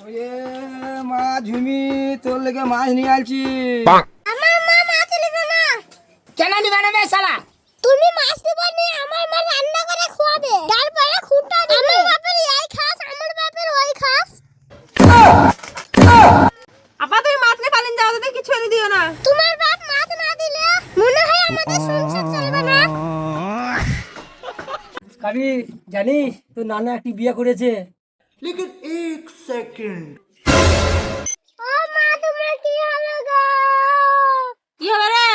ওরে মা ঝুমি, তোর লেগে মাছ নিয়ে আসছি। আমার মা মাছ নেবে না। কেন নিবে না বে শালা? তুমি মাছ দেবে না, আমার মা রান্না করে খাওয়াবে, তারপরে খুঁটা দিবে। আমার বাপের এই খাস, আমার বাপের ওই খাস। আপা তুমি মাছ নিয়ে পালিন যাও, তাদের কিছু এনে দিও না। তোমার বাপ মাছ না দিলে মনে হয় আমাদের সংসার চলবে না। কাবি জানিস তোর নানা একটি বিয়ে করেছে। लेकिन एक सेकंड ও মা, তোমার কি হলো গো? কি হবে রে?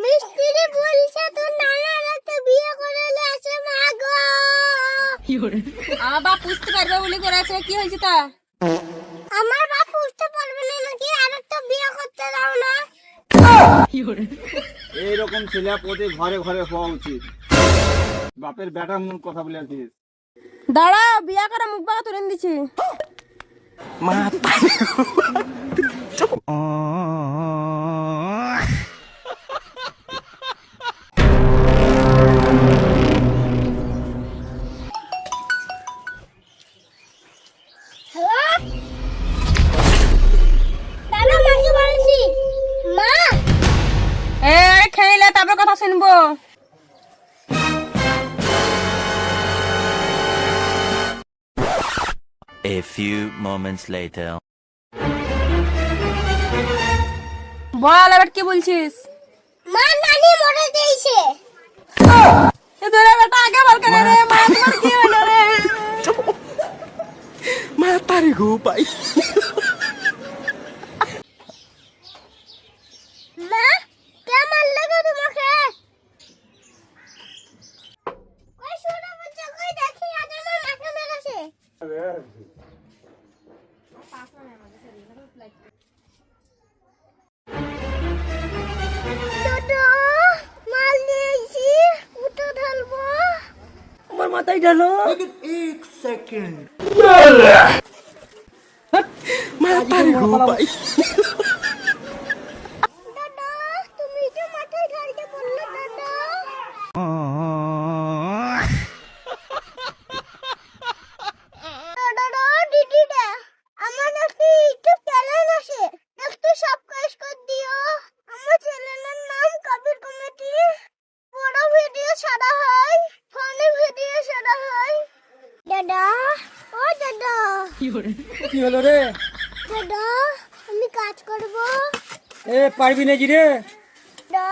মিস্ত্রি বলছে তোর নানার একটা বিয়ে করে আছে মা গো। আমার বাপ বুঝতে পারবে বলে করেছে, কি হয়েছে তা? আমার বাপ বুঝতে পারবে না নাকি? আরেকটা বিয়ে করতে দাও না। এইরকম ছেলে প্রতি ঘরে ঘরে হওয়া উচিত। বাপের বেটার মন কথা বলে আছিস। দাঁড়াও, বিয়া করে মুখ বাঁকা তুলে দিচ্ছি। হ্যালো দাদা, মাকে বলছি মা। এ খেলে তারপর কথা শুনবো। A few moments later. বল এবার কি বলছিস? মা নানি মরে দিয়েছে। এ তোরা বেটা আগে বল কেন রে? মা তোমার কি হলো রে? मातारी गो भाई মা কে মারলে গো তোমাকে? ওই শোনো বাচ্চা, কই দেখি আজ আমার মাকে মেরেছে। দাদা মাল নিয়েছি, উঠে ঢালবো। আমার মাথায় ঢালো। लेकिन एक सेकंड मातारी गो भाई দাদা তুমি তো মাথায় ঢালতে বললে দাদা। দাদা দিদিটা আমার একটু ইউটিউব চ্যানেল আছে, একটু সাবস্ক্রাইব করে দিও। আমার চ্যানেলের নাম কবির কমেডি। বড় ভিডিও ছাড়া হয়, ফানি ভিডিও ছাড়া হয়। দাদা ও দাদা, কি হলো রে? দাদা আমি কাজ করব। এ পারবি নাকি রে? দাদা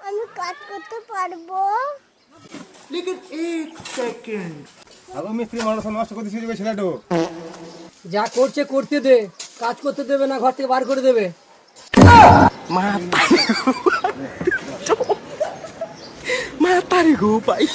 আমি কাজ করতে পারবো। लेकिन एक सेकंड আরো মিস্ত্রি মানুষ নষ্ট করে দিয়েছে ছেলেটো। যা করছে করতে দে, কাজ করতে দেবে না, ঘর থেকে বার করে দেবে। मातारी गो भाई